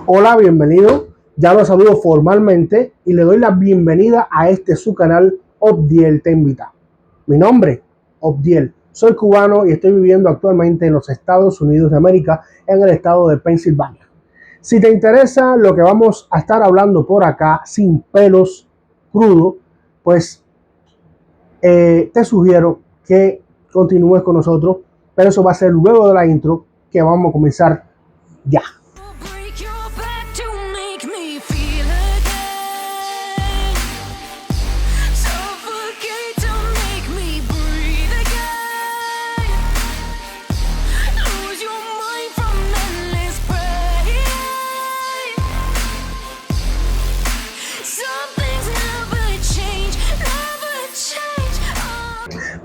Hola, bienvenido. Ya lo saludo formalmente y le doy la bienvenida a este su canal Obdiel te invita. Mi nombre, Obdiel. Soy cubano y estoy viviendo actualmente en los Estados Unidos de América, en el estado de Pensilvania. Si te interesa lo que vamos a estar hablando por acá, sin pelos, crudo, pues te sugiero que continúes con nosotros, pero eso va a ser luego de la intro que vamos a comenzar ya.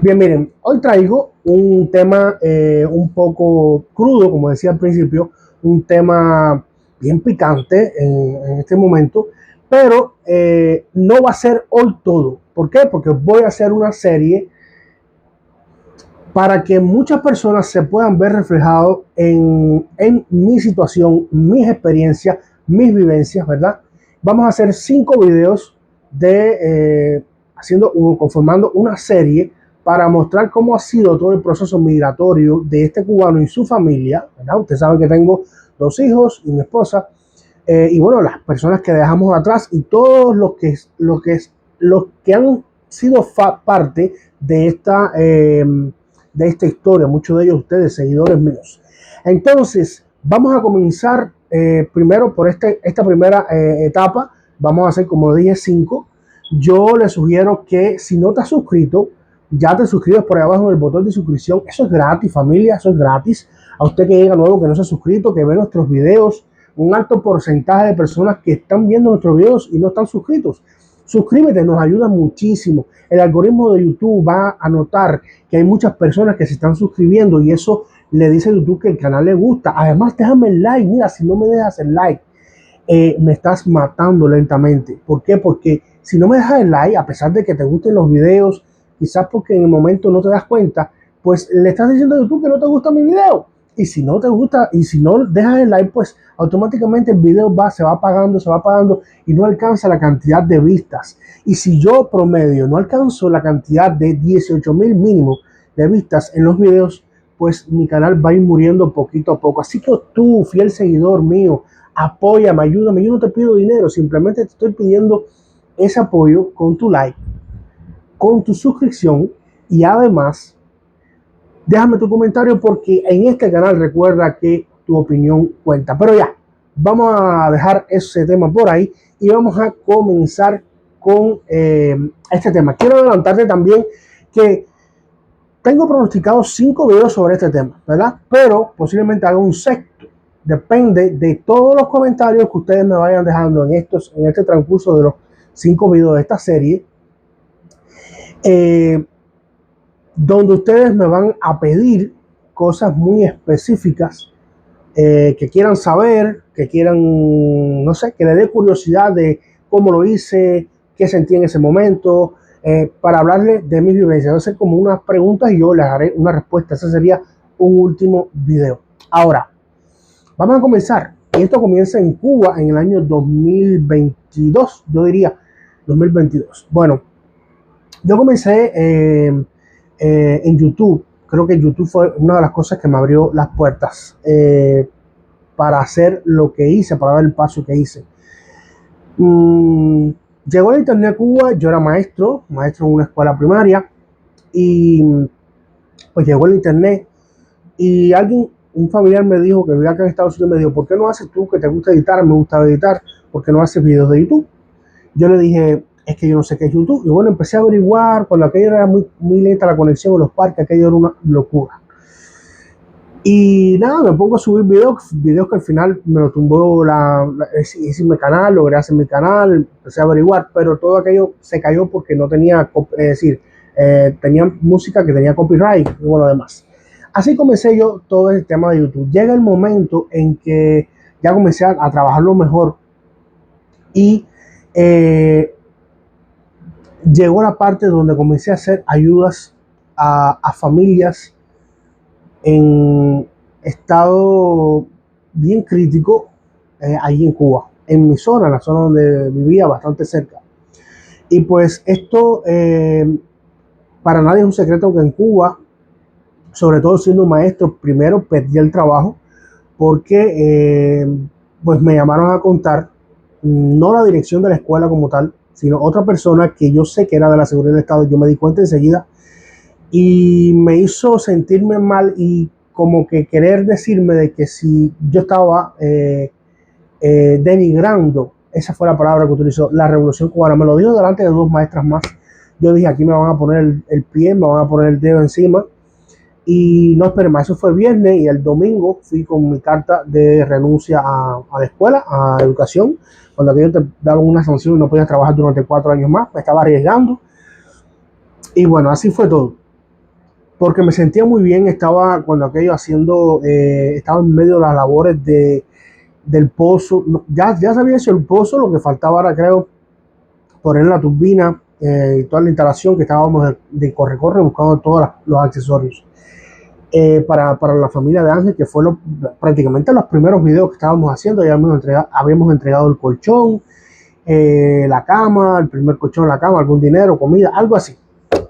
Bien, miren, hoy traigo un tema un poco crudo, como decía al principio, un tema bien picante en este momento, pero no va a ser hoy todo. ¿Por qué? Porque voy a hacer una serie para que muchas personas se puedan ver reflejados en mi situación, mis experiencias, mis vivencias, ¿verdad? Vamos a hacer 5 videos de conformando una serie para mostrar cómo ha sido todo el proceso migratorio de este cubano y su familia, ¿verdad? Usted sabe que tengo 2 hijos y mi esposa, y bueno, las personas que dejamos atrás y todos los que han sido parte de esta historia, muchos de ellos ustedes, seguidores míos. Entonces, vamos a comenzar primero por esta primera etapa. Vamos a hacer, como dije, 5. Yo les sugiero que si no te has suscrito, ya te suscribes por ahí abajo en el botón de suscripción. Eso es gratis, familia, eso es gratis. A usted que llega nuevo, que no se ha suscrito, que ve nuestros videos, un alto porcentaje de personas que están viendo nuestros videos y no están suscritos. Suscríbete, nos ayuda muchísimo. El algoritmo de YouTube va a notar que hay muchas personas que se están suscribiendo y eso le dice a YouTube que el canal le gusta. Además, déjame el like. Mira, si no me dejas el like, me estás matando lentamente. ¿Por qué? Porque si no me dejas el like, a pesar de que te gusten los videos, quizás porque en el momento no te das cuenta, pues le estás diciendo a YouTube que no te gusta mi video. Y si no te gusta, y si no dejas el like, pues automáticamente el video se va apagando y no alcanza la cantidad de vistas. Y si yo promedio no alcanzo la cantidad de 18,000 mínimo de vistas en los videos, pues mi canal va a ir muriendo poquito a poco. Así que tú, fiel seguidor mío, apóyame, ayúdame. Yo no te pido dinero, simplemente te estoy pidiendo ese apoyo con tu like, con tu suscripción y además déjame tu comentario porque en este canal recuerda que tu opinión cuenta. Pero ya, vamos a dejar ese tema por ahí y vamos a comenzar con este tema. Quiero adelantarte también que tengo pronosticados 5 videos sobre este tema, ¿verdad? Pero posiblemente haga un sexto. Depende de todos los comentarios que ustedes me vayan dejando en este transcurso de los 5 videos de esta serie. Donde ustedes me van a pedir cosas muy específicas que quieran saber, que quieran, no sé, que les dé curiosidad de cómo lo hice, qué sentí en ese momento, para hablarles de mis vivencias. Hacer como unas preguntas y yo les haré una respuesta. Ese sería un último video. Ahora, vamos a comenzar. Esto comienza en Cuba en el año 2022, yo diría 2022. Bueno, yo comencé en YouTube. Creo que YouTube fue una de las cosas que me abrió las puertas para hacer lo que hice, para dar el paso que hice. Llegó el internet a Cuba, yo era maestro en una escuela primaria y pues llegó el internet y un familiar me dijo que vivía acá en Estados Unidos, me dijo, ¿por qué no haces tú que te gusta editar? Me gusta editar, ¿por qué no haces videos de YouTube? Yo le dije, es que yo no sé qué es YouTube. Y bueno, empecé a averiguar, cuando aquello era muy lenta la conexión en los parques, aquello era una locura. Y nada, me pongo a subir videos que al final me lo tumbó hice mi canal, logré hacer mi canal, empecé a averiguar, pero todo aquello se cayó porque no tenía, es decir, tenía música que tenía copyright y bueno, demás. Así comencé yo todo el tema de YouTube. Llega el momento en que ya comencé a trabajarlo mejor y llegó la parte donde comencé a hacer ayudas a familias en estado bien crítico, allí en Cuba, en mi zona, en la zona donde vivía, bastante cerca. Y pues esto para nadie es un secreto que en Cuba, sobre todo siendo maestro, primero perdí el trabajo porque pues me llamaron a contar, no la dirección de la escuela como tal, sino otra persona que yo sé que era de la seguridad del Estado. Yo me di cuenta enseguida y me hizo sentirme mal y como que querer decirme de que si yo estaba denigrando, esa fue la palabra que utilizó, la revolución cubana. Me lo dijo delante de dos maestras más. Yo dije, aquí me van a poner el pie, me van a poner el dedo encima. Y no esperé más, eso fue viernes y el domingo fui con mi carta de renuncia a la escuela, a educación, cuando aquello te daban una sanción y no podías trabajar durante 4 años más, me estaba arriesgando. Y bueno, así fue todo. Porque me sentía muy bien, estaba cuando aquello haciendo, estaba en medio de las labores del pozo. No, ya se había hecho el pozo, lo que faltaba ahora creo poner la turbina y toda la instalación que estábamos de corre-corre buscando todos los accesorios. Para la familia de Ángel, que fue prácticamente los primeros videos que estábamos haciendo. Ya habíamos entregado el colchón, la cama, el primer colchón, la cama, algún dinero, comida, algo así.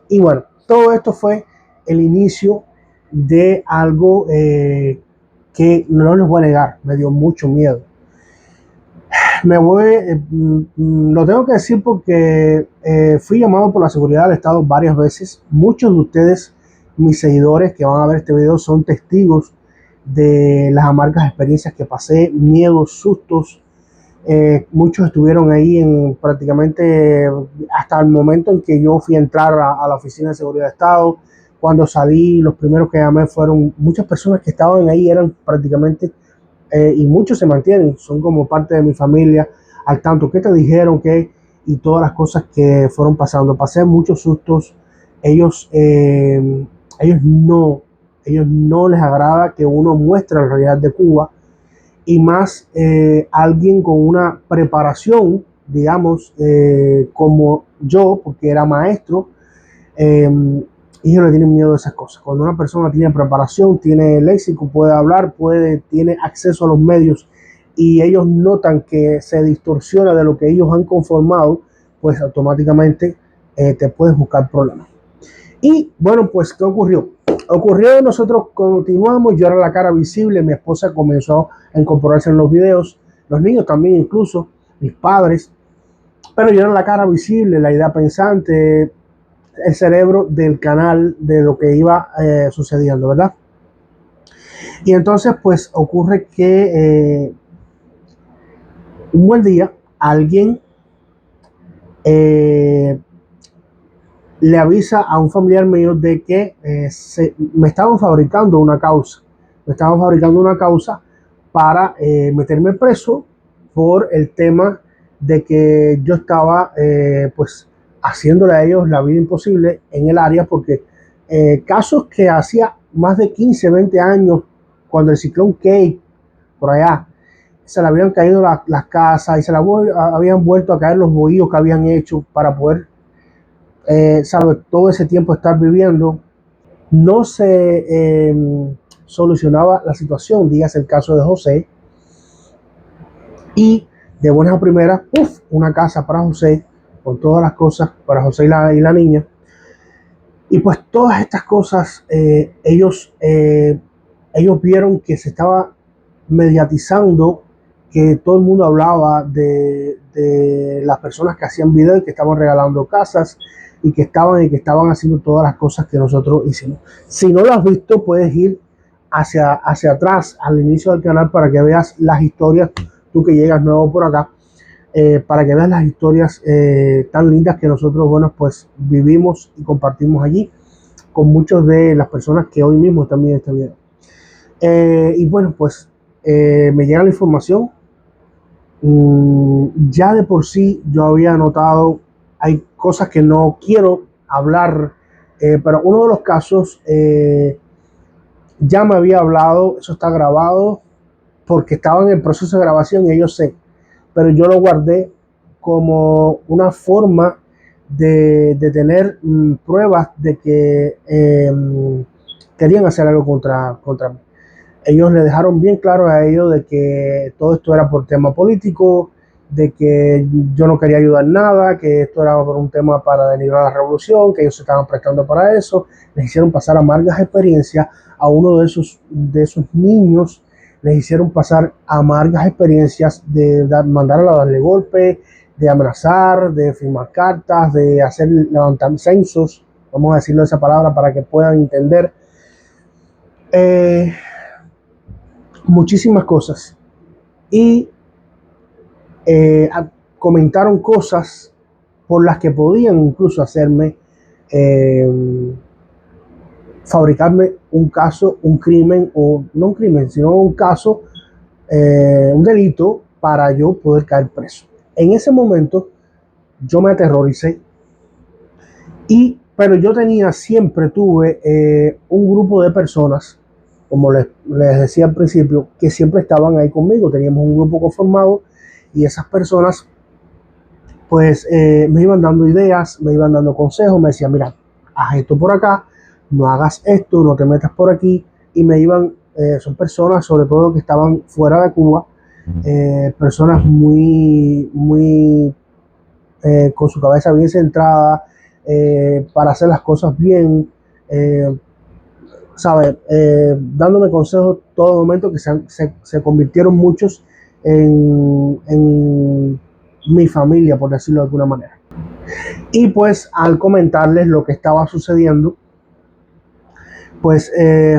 Y bueno, todo esto fue el inicio de algo que no les voy a negar, me dio mucho miedo. Lo tengo que decir porque fui llamado por la seguridad del Estado varias veces. Muchos de ustedes, mis seguidores que van a ver este video, son testigos de las amargas experiencias que pasé, miedos, sustos. Muchos estuvieron ahí prácticamente hasta el momento en que yo fui a entrar a la oficina de seguridad de Estado. Cuando salí, los primeros que llamé fueron muchas personas que estaban ahí, eran prácticamente y muchos se mantienen, son como parte de mi familia, al tanto que te dijeron que y todas las cosas que fueron pasando. Pasé muchos sustos. Ellos, eh, ellos no, ellos no les agrada que uno muestre la realidad de Cuba y más alguien con una preparación, digamos, como yo, porque era maestro. eh, Ellos le tienen miedo a esas cosas. Cuando una persona tiene preparación, tiene léxico, puede hablar, tiene acceso a los medios y ellos notan que se distorsiona de lo que ellos han conformado, pues automáticamente te puedes buscar problemas. Y bueno, pues ¿qué ocurrió? Ocurrió, nosotros continuamos, yo era la cara visible, mi esposa comenzó a incorporarse en los videos, los niños también incluso, mis padres, pero yo era la cara visible, la idea pensante, el cerebro del canal de lo que iba sucediendo, ¿verdad? Y entonces pues ocurre que un buen día alguien eh, le avisa a un familiar mío de que me estaban fabricando una causa, para meterme preso por el tema de que yo estaba pues haciéndole a ellos la vida imposible en el área, porque casos que hacía más de 15, 20 años, cuando el ciclón Kate, por allá, se le habían caído las casas y habían vuelto a caer los bohíos que habían hecho para poder, sabe, todo ese tiempo estar viviendo, no se solucionaba la situación. Dígase el caso de José, y de buenas a primeras, una casa para José, con todas las cosas para José y la niña. Y pues todas estas cosas, ellos vieron que se estaba mediatizando, que todo el mundo hablaba de las personas que hacían video y que estaban regalando casas y que estaban haciendo todas las cosas que nosotros hicimos. Si no lo has visto, puedes ir hacia atrás, al inicio del canal, para que veas las historias, tú que llegas nuevo por acá, para que veas las historias tan lindas que nosotros, bueno, pues vivimos y compartimos allí con muchas de las personas que hoy mismo están viendo este video. Y bueno, pues me llega la información. Ya de por sí yo había notado, hay cosas que no quiero hablar, pero uno de los casos ya me había hablado, eso está grabado, porque estaba en el proceso de grabación y ellos sé, pero yo lo guardé como una forma de tener pruebas de que querían hacer algo contra mí. Ellos le dejaron bien claro a ellos de que todo esto era por tema político, de que yo no quería ayudar nada, que esto era por un tema para denigrar la revolución, que ellos se estaban prestando para eso. Les hicieron pasar amargas experiencias a uno de esos niños, les hicieron pasar amargas experiencias de mandarlo a darle golpe, de amenazar, de firmar cartas, de hacer levantar censos, vamos a decirlo esa palabra para que puedan entender. Eh, Muchísimas cosas. Y eh, comentaron cosas por las que podían incluso hacerme, eh, fabricarme un caso, un crimen, o no un crimen, sino un caso, un delito para yo poder caer preso. En ese momento yo me aterroricé, pero yo siempre tuve un grupo de personas, como les decía al principio, que siempre estaban ahí conmigo. Teníamos un grupo conformado y esas personas pues me iban dando ideas, me iban dando consejos, me decían, mira, haz esto por acá, no hagas esto, no te metas por aquí, y me iban, son personas sobre todo que estaban fuera de Cuba, personas muy con su cabeza bien centrada, para hacer las cosas bien, eh, ¿sabes? Dándome consejos todo momento que se convirtieron muchos en mi familia, por decirlo de alguna manera. Y pues al comentarles lo que estaba sucediendo, pues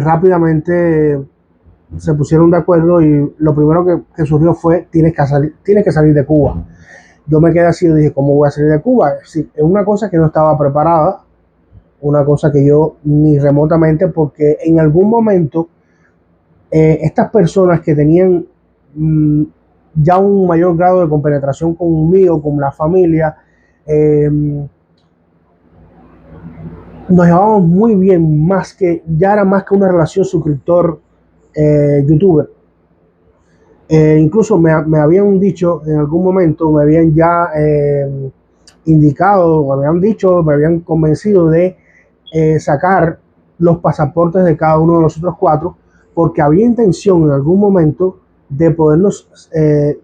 rápidamente se pusieron de acuerdo y lo primero que surgió fue, tienes que salir de Cuba. Yo me quedé así y dije, ¿cómo voy a salir de Cuba? Es una cosa que no estaba preparada, una cosa que yo ni remotamente, porque en algún momento estas personas que tenían mmm, ya un mayor grado de compenetración conmigo, con la familia, eh, nos llevábamos muy bien, ya era más que una relación suscriptor youtuber. Incluso me habían dicho en algún momento, me habían ya indicado, me habían dicho, me habían convencido de sacar los pasaportes de cada uno de los otros cuatro, porque había intención en algún momento de podernos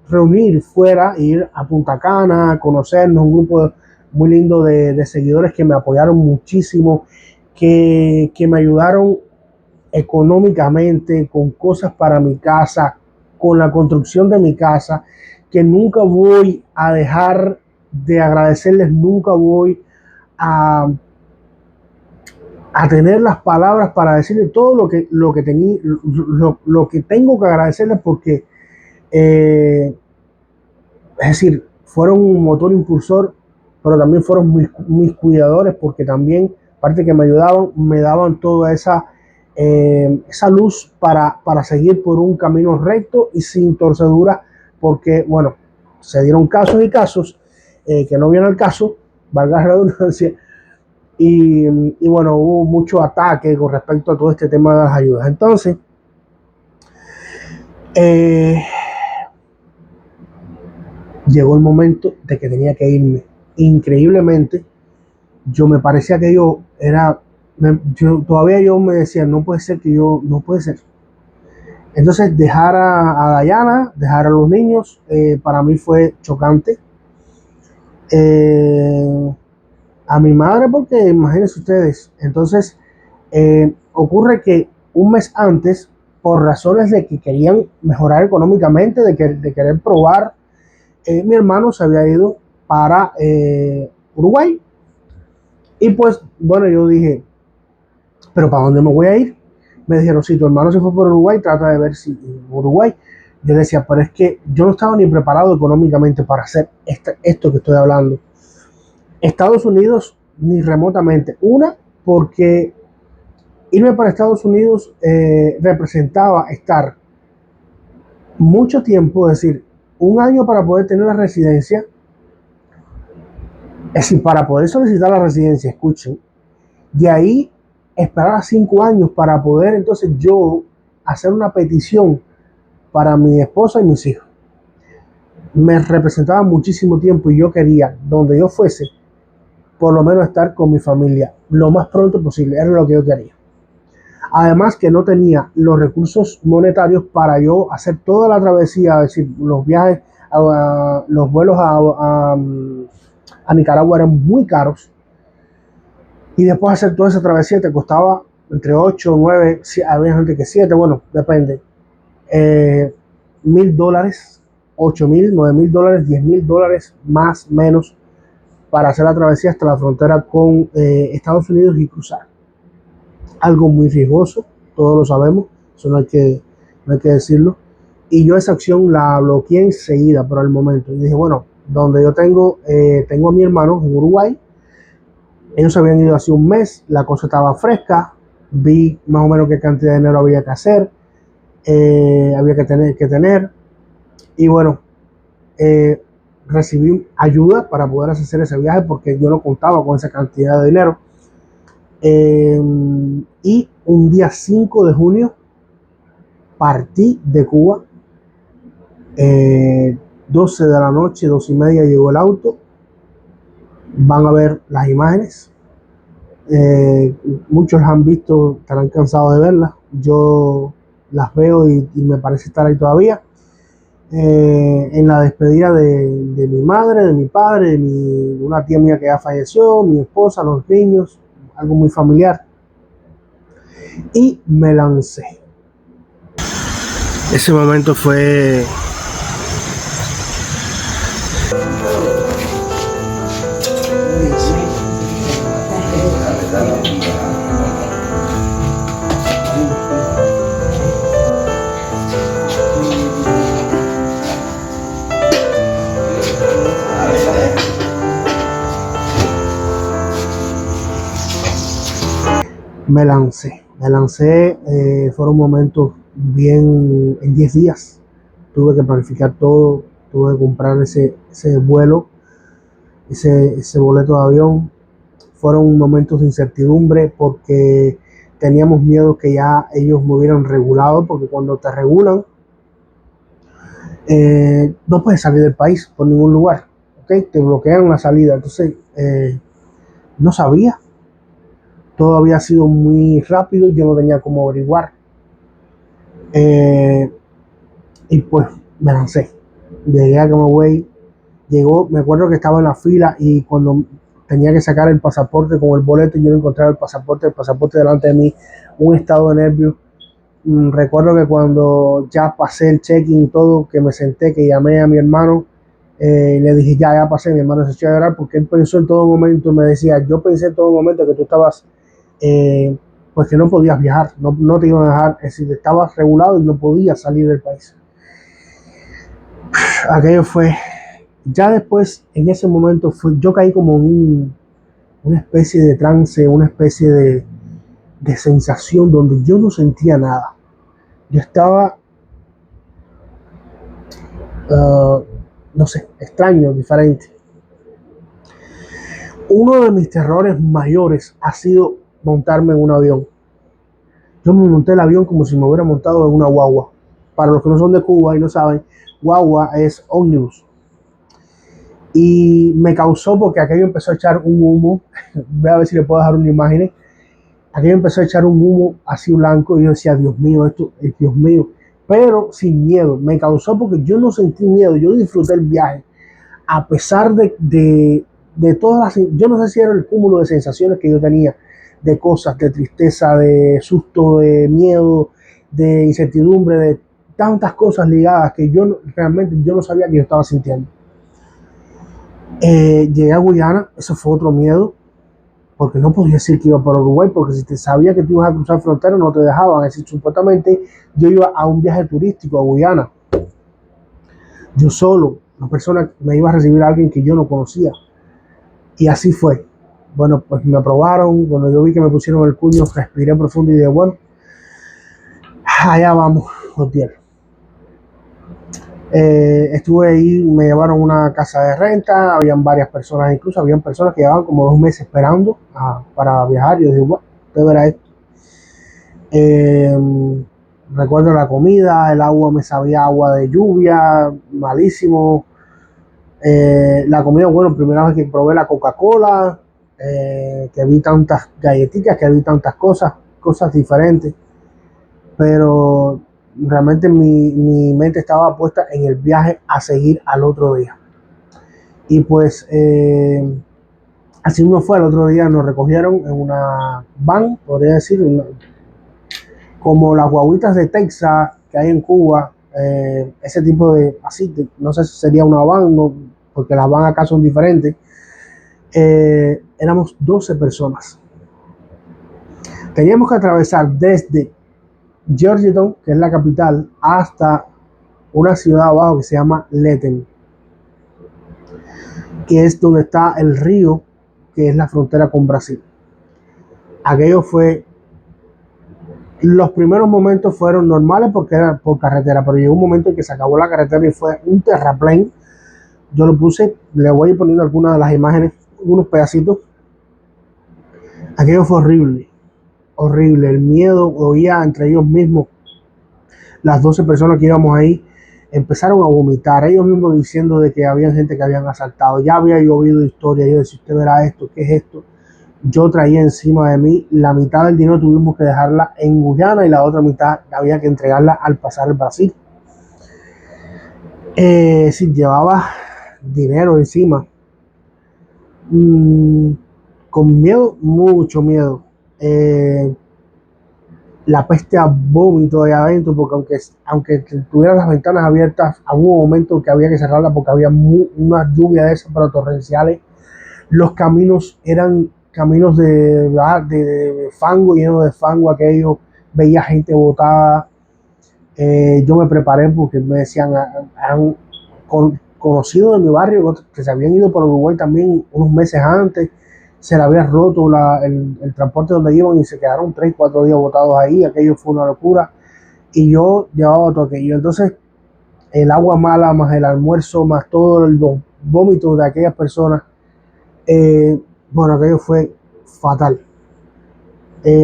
reunir fuera, ir a Punta Cana, conocernos, un grupo muy lindo de seguidores que me apoyaron muchísimo, que me ayudaron económicamente, con cosas para mi casa, con la construcción de mi casa, que nunca voy a dejar de agradecerles, nunca voy a, a tener las palabras para decirles todo lo que tengo que agradecerles, porque es decir, fueron un motor impulsor, pero también fueron mis cuidadores, porque también, aparte que me ayudaban, me daban toda esa luz para seguir por un camino recto y sin torceduras, porque, bueno, se dieron casos y casos que no viene al caso, valga la redundancia, y bueno, hubo mucho ataque con respecto a todo este tema de las ayudas. Entonces, eh, llegó el momento de que tenía que irme. Increíblemente, yo me parecía que todavía yo me decía, no puede ser no puede ser. Entonces dejar a Dayana, dejar a los niños, para mí fue chocante. Eh, a mi madre, porque imagínense ustedes, entonces ocurre que un mes antes, por razones de que querían mejorar económicamente, de querer probar, mi hermano se había ido para Uruguay. Y pues, bueno, yo dije, ¿pero para dónde me voy a ir? Me dijeron, si tu hermano se fue por Uruguay, trata de ver si en Uruguay. Yo decía, pero es que yo no estaba ni preparado económicamente para hacer esto que estoy hablando. Estados Unidos, ni remotamente. Una, porque irme para Estados Unidos representaba estar mucho tiempo, es decir, un año para poder tener la residencia. Es decir, para poder solicitar la residencia, escuchen, de ahí esperar a 5 años para poder entonces yo hacer una petición para mi esposa y mis hijos. Me representaba muchísimo tiempo y yo quería, donde yo fuese, por lo menos estar con mi familia lo más pronto posible. Era lo que yo quería. Además que no tenía los recursos monetarios para yo hacer toda la travesía, es decir, los viajes, los vuelos a Nicaragua eran muy caros y después hacer toda esa travesía te costaba entre 8, 9, había gente que 7, bueno, depende, $1,000, 8,000, $9,000, $10,000 más menos para hacer la travesía hasta la frontera con Estados Unidos y cruzar. Algo muy riesgoso, todos lo sabemos, eso no hay que decirlo. Y yo esa acción la bloqueé enseguida por el momento. Y dije, bueno, donde yo tengo a mi hermano en Uruguay, ellos habían ido hace un mes, la cosa estaba fresca, vi más o menos qué cantidad de dinero había que hacer, había que tener, y bueno, eh, recibí ayuda para poder hacer ese viaje porque yo no contaba con esa cantidad de dinero. Y un día 5 de junio partí de Cuba, 12 de la noche, 2:30 llegó el auto, van a ver las imágenes, muchos las han visto, estarán cansados de verlas, yo las veo y me parece estar ahí todavía, en la despedida de mi madre, de mi padre, de una tía mía que ya falleció, mi esposa, los niños, algo muy familiar, y me lancé. Ese momento fue me lancé, fueron momentos bien, en 10 días, tuve que planificar todo, tuve que comprar ese vuelo, ese boleto de avión, fueron momentos de incertidumbre porque teníamos miedo que ya ellos me hubieran regulado, porque cuando te regulan, no puedes salir del país por ningún lugar, ¿okay? Te bloquean la salida, entonces no sabía, todo había sido muy rápido, yo no tenía cómo averiguar. Eh, y pues me lancé. Llegué a Camagüey, me acuerdo que estaba en la fila y cuando tenía que sacar el pasaporte con el boleto, yo no encontraba el pasaporte delante de mí, un estado de nervios. Recuerdo que cuando ya pasé el check-in y todo, que me senté, que llamé a mi hermano, le dije, ya pasé, mi hermano se echó a llorar porque él pensó en todo momento, me decía, yo pensé en todo momento que tú estabas pues que no podías viajar, no te iban a dejar, es decir, estabas regulado y no podías salir del país. Aquello fue, ya después, en ese momento, yo caí como en una especie de trance, una especie de sensación donde yo no sentía nada. Yo estaba, uh, no sé, extraño, diferente. Uno de mis terrores mayores ha sido montarme en un avión. Yo me monté el avión como si me hubiera montado en una guagua. Para los que no son de Cuba y no saben, guagua es ómnibus. Y me causó porque aquello empezó a echar un humo. Voy a ver si le puedo dejar una imagen. Aquello empezó a echar un humo así blanco y yo decía, Dios mío, esto es Dios mío. Pero sin miedo. Me causó porque yo no sentí miedo. Yo disfruté el viaje. A pesar de todas las... Yo no sé si era el cúmulo de sensaciones que yo tenía. De cosas, de tristeza, de susto, de miedo, de incertidumbre, de tantas cosas ligadas que realmente yo no sabía que yo estaba sintiendo. Llegué a Guyana, eso fue otro miedo, porque no podía decir que iba por Uruguay, porque si te sabía que te ibas a cruzar frontera no te dejaban. Es decir, supuestamente yo iba a un viaje turístico a Guyana, yo solo, una persona me iba a recibir a alguien que yo no conocía, y así fue. Bueno, pues me aprobaron, cuando yo vi que me pusieron el cuño, respiré profundo y dije, bueno, allá vamos, Jotiel. Estuve ahí, me llevaron a una casa de renta, habían varias personas, incluso habían personas que llevaban como 2 meses esperando para viajar. Yo dije, bueno, usted verá esto. Recuerdo la comida, el agua me sabía agua de lluvia, malísimo. La comida, bueno, primera vez que probé la Coca-Cola, que vi tantas galletitas, que vi tantas cosas, cosas diferentes, pero realmente mi mente estaba puesta en el viaje a seguir al otro día. Y pues así uno fue, al otro día nos recogieron en una van, podría decir, como las guaguitas de Texas que hay en Cuba, ese tipo de, así, no sé si sería una van, no, porque las van acá son diferentes. Éramos 12 personas. Teníamos que atravesar desde Georgetown, que es la capital, hasta una ciudad abajo que se llama Lethem, que es donde está el río, que es la frontera con Brasil. Aquello fue, los primeros momentos fueron normales porque era por carretera, pero llegó un momento en que se acabó la carretera y fue un terraplén. Yo lo puse, le voy a ir poniendo algunas de las imágenes, unos pedacitos. Aquello fue horrible, horrible. El miedo, oía entre ellos mismos, las 12 personas que íbamos ahí, empezaron a vomitar, ellos mismos diciendo de que había gente que habían asaltado. Ya había yo oído historias, yo decía, usted verá esto, ¿qué es esto? Yo traía encima de mí la mitad del dinero, tuvimos que dejarla en Guyana y la otra mitad había que entregarla al pasar el Brasil. Si llevaba dinero encima, con miedo, mucho miedo. La peste a vómito de adentro, porque aunque tuvieran las ventanas abiertas, hubo un momento que había que cerrarlas porque había una lluvia de esas, pero torrenciales. Los caminos eran caminos de fango, lleno de fango, aquello, veía gente botada. Yo me preparé porque me decían, han conocido de mi barrio que se habían ido por Uruguay también unos meses antes, se le había roto el transporte donde iban y se quedaron 3, 4 días botados ahí, aquello fue una locura. Y yo llevaba todo aquello. Entonces, el agua mala, más el almuerzo, más todo el vómito de aquellas personas, bueno, aquello fue fatal.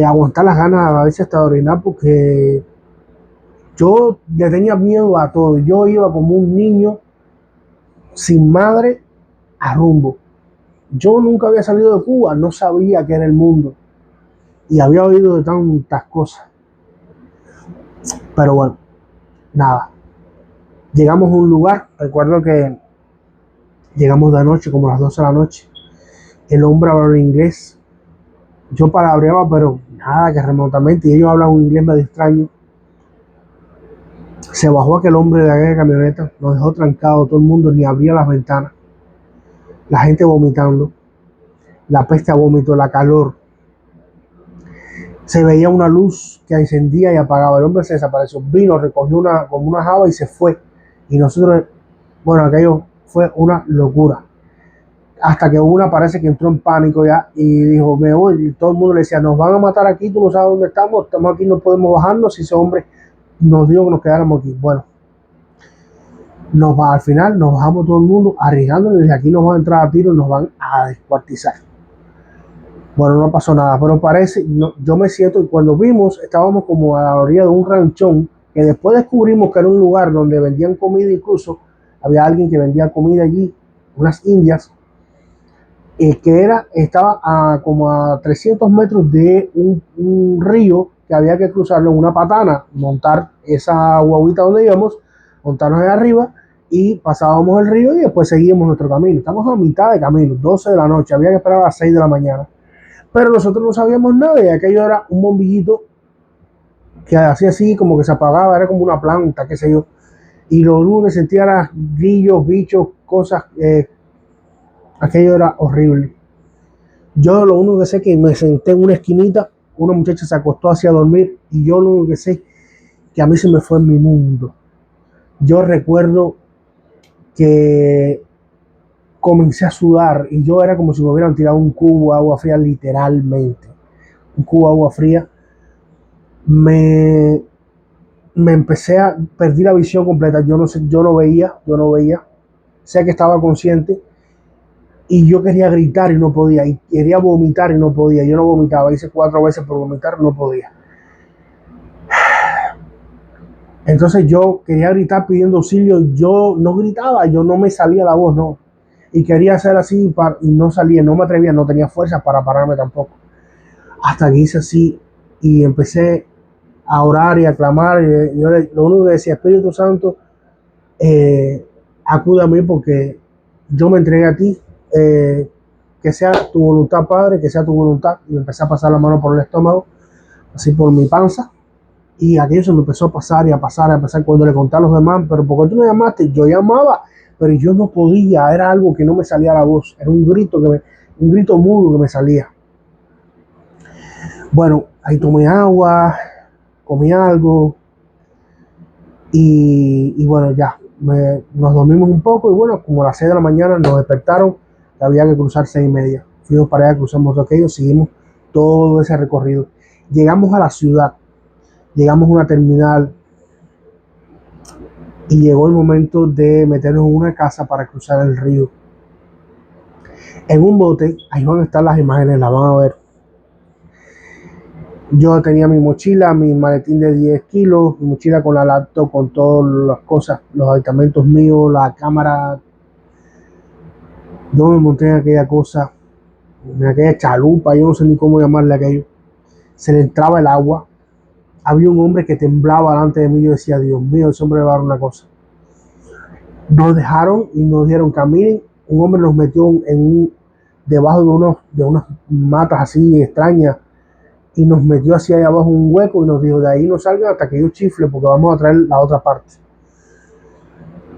Aguantar las ganas a veces hasta de orinar porque yo le tenía miedo a todo. Yo iba como un niño sin madre a rumbo. Yo nunca había salido de Cuba, no sabía qué era el mundo y había oído de tantas cosas. Pero bueno, nada. Llegamos a un lugar, recuerdo que llegamos de noche, como a las 12 de la noche. El hombre hablaba inglés. Yo palabreaba, pero nada, que remotamente. Y ellos hablan un inglés medio extraño. Se bajó aquel hombre de aquella camioneta, nos dejó trancados, todo el mundo ni abría las ventanas. La gente vomitando, la peste a vómito, la calor. Se veía una luz que encendía y apagaba. El hombre se desapareció, vino, recogió como una java y se fue. Y nosotros, bueno, aquello fue una locura. Hasta que una parece que entró en pánico ya y dijo, me voy. Y todo el mundo le decía, nos van a matar aquí, tú no sabes dónde estamos aquí, no podemos bajarnos. Y ese hombre nos dijo que nos quedáramos aquí. Bueno, al final nos bajamos todo el mundo arriesgándonos, desde aquí nos van a entrar a tiro y nos van a descuartizar. Bueno, no pasó nada, pero parece, yo me siento, y cuando vimos, estábamos como a la orilla de un ranchón, que después descubrimos que era un lugar donde vendían comida, incluso había alguien que vendía comida allí, unas indias, estaba como a 300 metros de un río que había que cruzarlo en una patana, montar esa guaguita donde íbamos, montarnos ahí arriba y pasábamos el río y después seguíamos nuestro camino. Estamos a mitad de camino, 12 de la noche, había que esperar a las 6 de la mañana. Pero nosotros no sabíamos nada y aquello era un bombillito que hacía así, como que se apagaba, era como una planta, qué sé yo. Y lo único que sentía era grillos, bichos, cosas. Aquello era horrible. Yo lo único que sé es que me senté en una esquinita, una muchacha se acostó hacia dormir y yo lo único que sé es que a mí se me fue en mi mundo. Yo recuerdo que comencé a sudar y yo era como si me hubieran tirado un cubo de agua fría, literalmente. Un cubo de agua fría. Me empecé a perdí la visión completa. Yo no sé, yo no veía. Sé que estaba consciente y yo quería gritar y no podía. Y quería vomitar y no podía. Yo no vomitaba. Hice 4 veces por vomitar, no podía. Entonces yo quería gritar pidiendo auxilio. Yo no gritaba, yo no me salía la voz, no. Y quería hacer así y no salía, no me atrevía, no tenía fuerza para pararme tampoco. Hasta que hice así y empecé a orar y a clamar. Y yo lo único que decía, Espíritu Santo, acude a mí porque yo me entregué a ti. Que sea tu voluntad, Padre, que sea tu voluntad. Y me empecé a pasar la mano por el estómago, así por mi panza. Y aquello se me empezó a pasar y a pasar, a pasar cuando le conté a los demás, pero ¿por qué tú no llamaste? Yo llamaba, pero yo no podía, era algo que no me salía a la voz, era un grito un grito mudo que me salía. Bueno, ahí tomé agua, comí algo y bueno, ya, nos dormimos un poco y bueno, como a las 6 de la mañana nos despertaron, que había que cruzar 6:30. Fuimos para allá, cruzamos todo aquello, seguimos todo ese recorrido. Llegamos a la ciudad, llegamos a una terminal y llegó el momento de meternos en una casa para cruzar el río. En un bote, ahí van a estar las imágenes, las van a ver. Yo tenía mi mochila, mi maletín de 10 kilos, mi mochila con la laptop, con todas las cosas, los aditamentos míos, la cámara. Yo me monté en aquella cosa, en aquella chalupa, yo no sé ni cómo llamarle aquello. Se le entraba el agua. Había un hombre que temblaba delante de mí. Yo decía, Dios mío, ese hombre va a dar una cosa. Nos dejaron y nos dieron camino. Un hombre nos metió debajo de unas matas así extrañas y nos metió hacia allá abajo un hueco y nos dijo, de ahí no salgan hasta que yo chifle porque vamos a traer la otra parte.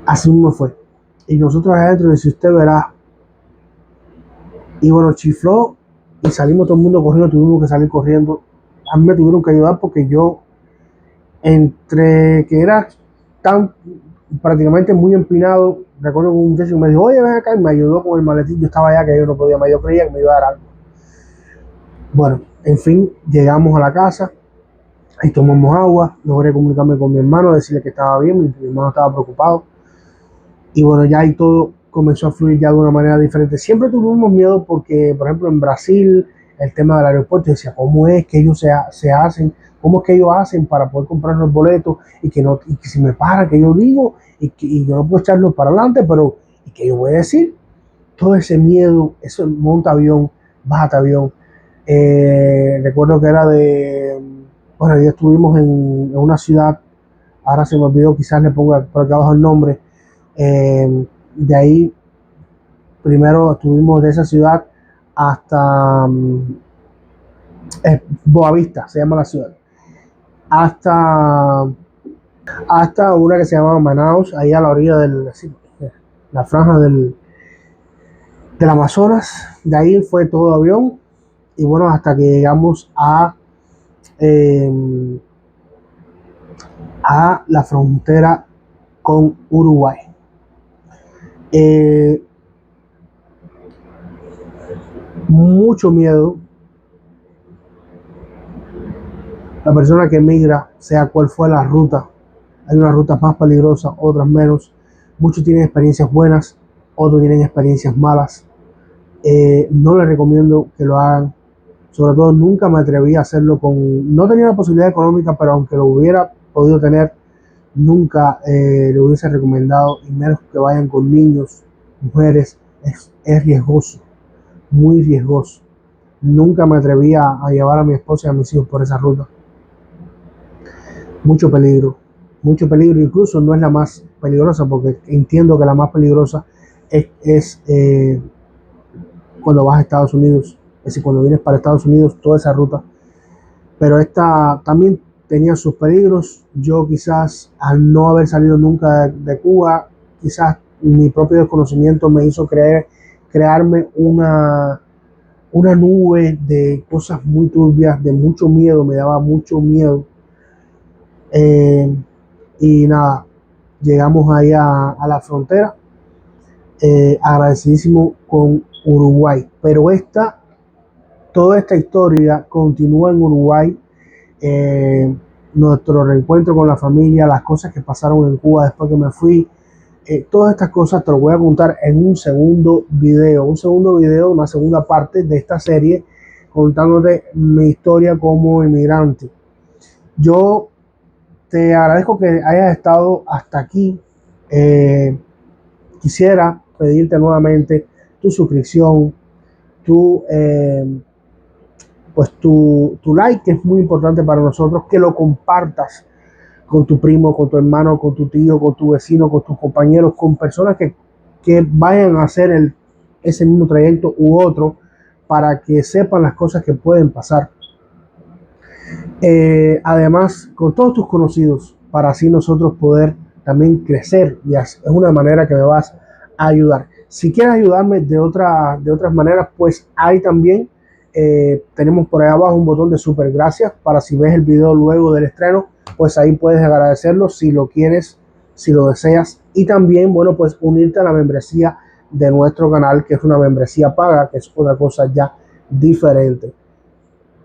Así mismo fue. Y nosotros adentro, si usted verá, y bueno, chifló y salimos todo el mundo corriendo, tuvimos que salir corriendo. A mí me tuvieron que ayudar porque yo, entre que era tan prácticamente muy empinado, recuerdo que un muchacho me dijo, oye, ven acá, y me ayudó con el maletín. Yo estaba allá que yo no podía más, yo creía que me iba a dar algo. Bueno, en fin, llegamos a la casa, ahí tomamos agua, logré comunicarme con mi hermano, decirle que estaba bien, mi hermano estaba preocupado. Y bueno, ya ahí todo comenzó a fluir ya de una manera diferente. Siempre tuvimos miedo porque, por ejemplo, en Brasil, el tema del aeropuerto, decía, ¿cómo es que ellos se hacen? ¿Cómo es que ellos hacen para poder comprar los boletos? Y que, no, y que si me para, que yo digo, y yo no puedo echarlos para adelante, pero ¿y qué yo voy a decir? Todo ese miedo, eso monta avión, baja avión. Recuerdo que era bueno, ya estuvimos en una ciudad, ahora se me olvidó, quizás le ponga por acá abajo el nombre. De ahí, primero estuvimos de esa ciudad hasta Boavista, se llama la ciudad, hasta, hasta una que se llama Manaus, ahí a la orilla la franja del Amazonas. De ahí fue todo avión y bueno, hasta que llegamos eh, a la frontera con Uruguay. Eh, Mucho miedo. La persona que migra, sea cual fue la ruta, hay unas rutas más peligrosas, otras menos. Muchos tienen experiencias buenas, otros tienen experiencias malas. No les recomiendo que lo hagan. Sobre todo nunca me atreví a hacerlo no tenía la posibilidad económica, pero aunque lo hubiera podido tener, nunca lo hubiese recomendado, y menos que vayan con niños, mujeres. Es riesgoso, muy riesgoso. Nunca me atreví a llevar a mi esposa y a mis hijos por esa ruta. Mucho peligro, mucho peligro. Incluso no es la más peligrosa, porque entiendo que la más peligrosa es cuando vas a Estados Unidos, es decir, cuando vienes para Estados Unidos, toda esa ruta. Pero esta también tenía sus peligros. Yo quizás, al no haber salido nunca de Cuba, quizás mi propio desconocimiento me hizo crearme una nube de cosas muy turbias, de mucho miedo, me daba mucho miedo. Eh, y nada, llegamos ahí a la frontera, agradecidísimo con Uruguay, pero toda esta historia continúa en Uruguay. eh, Nuestro reencuentro con la familia, las cosas que pasaron en Cuba después que me fui, todas estas cosas te lo voy a contar en un segundo video, una segunda parte de esta serie, contándote mi historia como inmigrante. Yo te agradezco que hayas estado hasta aquí. Quisiera pedirte nuevamente tu suscripción, tu pues tu like, que es muy importante para nosotros, que lo compartas con tu primo, con tu hermano, con tu tío, con tu vecino, con tus compañeros, con personas que vayan a hacer ese mismo trayecto u otro, para que sepan las cosas que pueden pasar. Además, con todos tus conocidos, para así nosotros poder también crecer, y es una manera que me vas a ayudar. Si quieres ayudarme de otras maneras, pues ahí también tenemos por ahí abajo un botón de super gracias, para si ves el video luego del estreno, pues ahí puedes agradecerlo si lo quieres, si lo deseas, y también, bueno, pues unirte a la membresía de nuestro canal, que es una membresía paga, que es otra cosa ya diferente.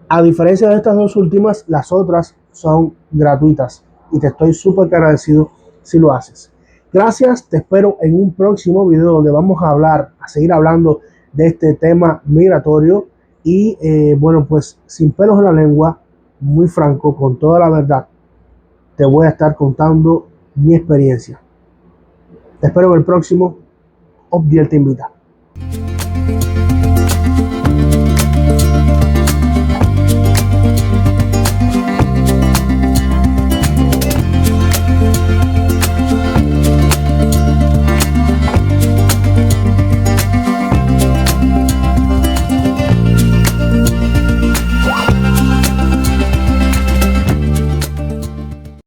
A diferencia de estas dos últimas, las otras son gratuitas y te estoy súper agradecido si lo haces. Gracias, te espero en un próximo video donde vamos a seguir hablando de este tema migratorio y bueno, pues sin pelos en la lengua, muy franco, con toda la verdad, te voy a estar contando mi experiencia. Te espero en el próximo. Obdiel te invita.